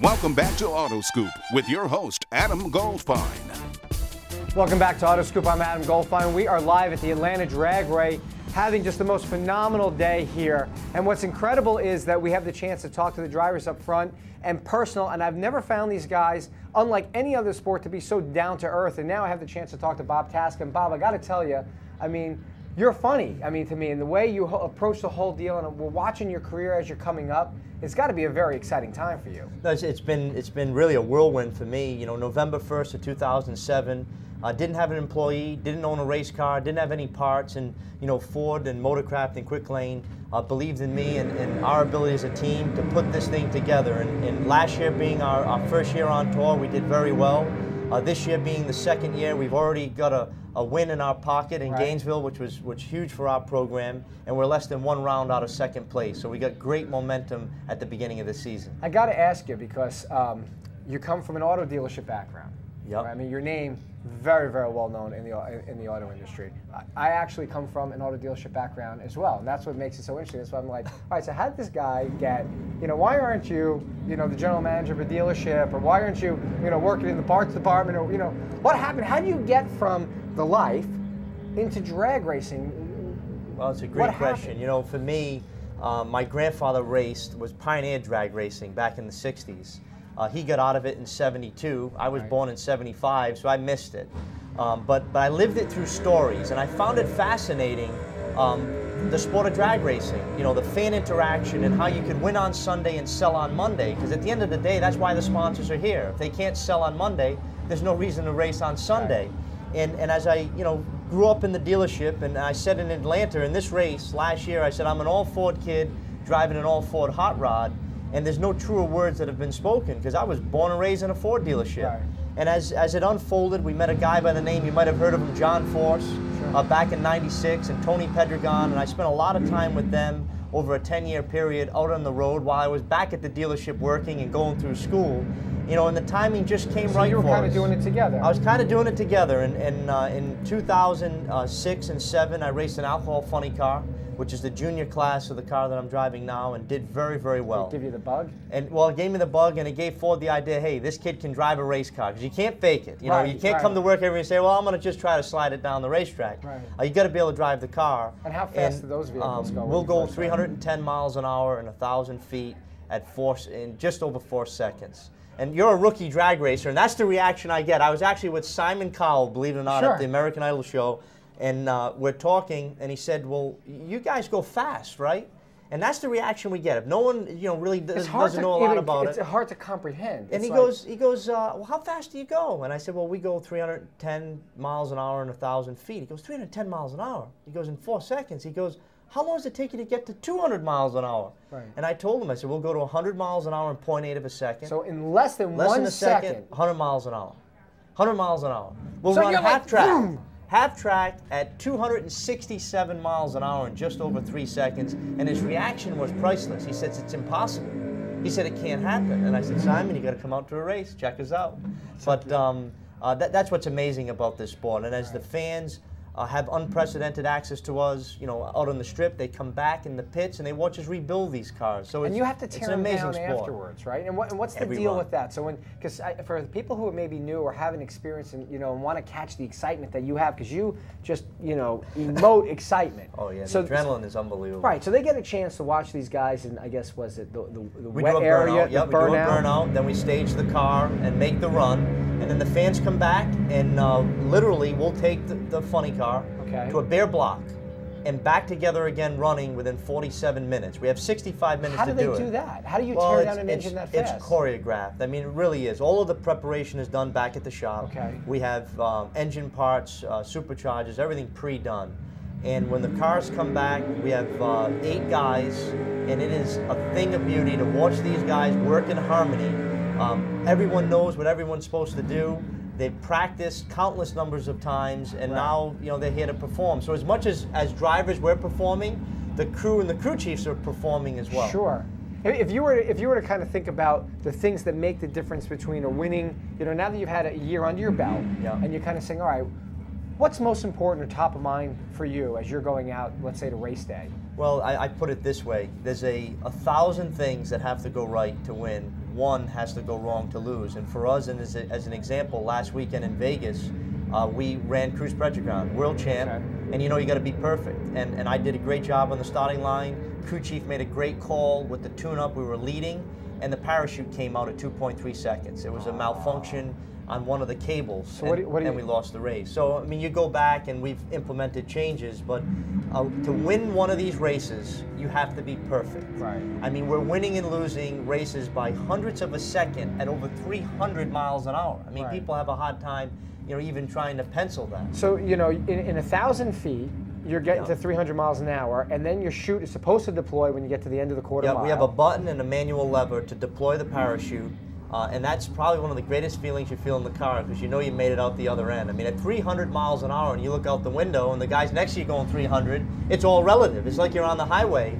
Welcome back to AutoScoop with your host, Adam Goldfine. Welcome back to AutoScoop. I'm Adam Goldfine. We are live at the Atlanta Dragway, having just the most phenomenal day here. And what's incredible is that we have the chance to talk to the drivers up front and personal. And I've never found these guys, unlike any other sport, to be so down to earth. And now I have the chance to talk to Bob Tasca. And Bob, I got to tell you, I mean, you're funny. I mean, to me, and the way you approach the whole deal, and we're watching your career as you're coming up. It's got to be a very exciting time for you. It's been really a whirlwind for me. You know, November 1st of 2007. Didn't have an employee, didn't own a race car, didn't have any parts, and you know, Ford and Motorcraft and Quick Lane believed in me and our ability as a team to put this thing together. And last year being our first year on tour, we did very well. This year being the second year, we've already got a win in our pocket in Gainesville, which was huge for our program, and we're less than one round out of second place. So we got great momentum at the beginning of the season. I got to ask you, because you come from an auto dealership background. Yep. Right? I mean, your name very, very well known in the auto industry. I actually come from an auto dealership background as well, and that's what makes it so interesting. That's why I'm like, all right, so how did this guy get, you know, why aren't you, you know, the general manager of a dealership, or why aren't you, you know, working in the parts department, or, you know, what happened? How do you get from the life into drag racing? Well, it's a great question. You know, for me, my grandfather was pioneered drag racing back in the 60s. He got out of it in '72. I was born in '75, so I missed it. But I lived it through stories, and I found it fascinating, the sport of drag racing. You know, the fan interaction and how you could win on Sunday and sell on Monday. Because at the end of the day, that's why the sponsors are here. If they can't sell on Monday, there's no reason to race on Sunday. And as I, you know, grew up in the dealership, and I said in Atlanta in this race last year, I said I'm an all-Ford kid driving an all-Ford hot rod. And there's no truer words that have been spoken, because I was born and raised in a Ford dealership. Right. And as it unfolded, we met a guy by the name, you might have heard of him, John Force, back in '96, and Tony Pedregon, and I spent a lot of time with them over a 10-year period out on the road while I was back at the dealership working and going through school. You know, and the timing just came right for us. So you were kind of doing it together. I was kind of doing it together, and in 2006 and 7, I raced an alcohol funny car, which is the junior class of the car that I'm driving now, and did very, very well. Did it give you the bug? And well, it gave me the bug, and it gave Ford the idea, hey, this kid can drive a race car, because you can't fake it. You know, you can't come to work every day and say, well, I'm going to just try to slide it down the racetrack. You got to be able to drive the car. And how fast do those vehicles go? We'll go 310 miles an hour and 1,000 feet in just over 4 seconds. And you're a rookie drag racer, and that's the reaction I get. I was actually with Simon Cowell, believe it or not, at the American Idol show, and we're talking, and he said, well, you guys go fast, right? And that's the reaction we get. If no one, you know, really doesn't know a lot about it. It's hard to comprehend. And he goes, well, how fast do you go? And I said, well, we go 310 miles an hour and 1,000 feet. He goes, 310 miles an hour? He goes, in 4 seconds. He goes, how long does it take you to get to 200 miles an hour? And I told him, I said, we'll go to 100 miles an hour in 0.8 of a second. So in less than 1 second. 100 miles an hour. 100 miles an hour. We'll run half track. Half track at 267 miles an hour in just over 3 seconds. And his reaction was priceless. He says, it's impossible. He said, it can't happen. And I said, Simon, you got to come out to a race. Check us out. But that's what's amazing about this sport. And as the fans have unprecedented access to us, you know, out on the strip. They come back in the pits and they watch us rebuild these cars. So and you have to tear them down afterwards, right? And what's the deal with that? So because for the people who are maybe new or haven't experienced and, you know, and want to catch the excitement that you have, because you just, you know, emote excitement. Oh yeah, the adrenaline is unbelievable. Right. So they get a chance to watch these guys, and I guess was it the we wet do a area, burnout. Yep, we do a burnout. Then we stage the car and make the run. And then the fans come back, and literally we'll take the funny car to a bare block and back together again running within 47 minutes. We have 65 minutes to do it. How do they do that? How do you tear down an engine that fast? It's choreographed. I mean, it really is. All of the preparation is done back at the shop. We have engine parts, superchargers, everything pre-done. And when the cars come back, we have 8 guys, and it is a thing of beauty to watch these guys work in harmony. Everyone knows what everyone's supposed to do. They've practiced countless numbers of times, and now, you know, they're here to perform. So as much as drivers we're performing, the crew and the crew chiefs are performing as well. Sure. If you were to kind of think about the things that make the difference between a winning, you know, now that you've had a year under your belt, and you're kind of saying, all right, what's most important or top of mind for you as you're going out, let's say, to race day? Well, I put it this way. There's 1,000 things that have to go right to win one has to go wrong to lose. And for us, and as an example, last weekend in Vegas, we ran Cruz Predragon, world champ, and you know you got to be perfect. And I did a great job on the starting line. Crew chief made a great call with the tune-up. We were leading, and the parachute came out at 2.3 seconds. It was a malfunction on one of the cables, so and we lost the race. So, I mean, you go back and we've implemented changes, but to win one of these races, you have to be perfect. Right. I mean, we're winning and losing races by hundredths of a second at over 300 miles an hour. I mean, people have a hard time, you know, even trying to pencil that. So, you know, in 1,000 feet, you're getting to 300 miles an hour, and then your chute is supposed to deploy when you get to the end of the quarter mile. We have a button and a manual lever to deploy the parachute, and that's probably one of the greatest feelings you feel in the car, because you know you made it out the other end. I mean, at 300 miles an hour, and you look out the window, and the guys next to you going 300, it's all relative. It's like you're on the highway.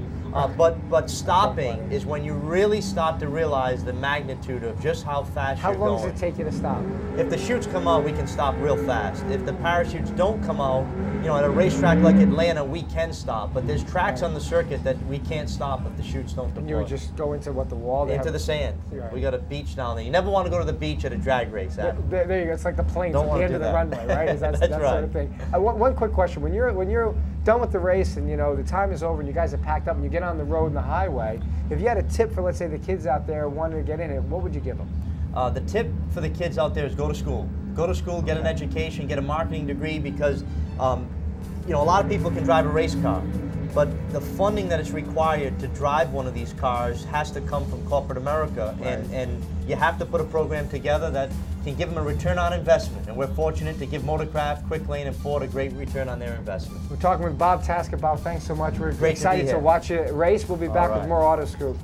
But stopping is when you really start to realize the magnitude of just how fast you're going. How long does it take you to stop? If the chutes come out, we can stop real fast. If the parachutes don't come out, you know, at a racetrack like Atlanta, we can stop. But there's tracks on the circuit that we can't stop if the chutes don't deploy. And you would just go into what, the wall? Into the sand. We got a beach down there. You never want to go to the beach at a drag race. There you go. It's like the planes at the end of the runway, right? That's that right. Sort of thing. One quick question: when you're done with the race and you know the time is over and you guys are packed up and you get on the road and the highway, if you had a tip for, let's say, the kids out there wanting to get in it, what would you give them? The tip for the kids out there is go to school. Go to school, get an education, get a marketing degree, because you know, a lot of people can drive a race car, but the funding that is required to drive one of these cars has to come from corporate America, and you have to put a program together that can give them a return on investment, and we're fortunate to give Motorcraft, Quick Lane, and Ford a great return on their investment. We're talking with Bob Tasca. Bob, thanks so much. We're Great excited to watch you race. We'll be back with more AutoScoop.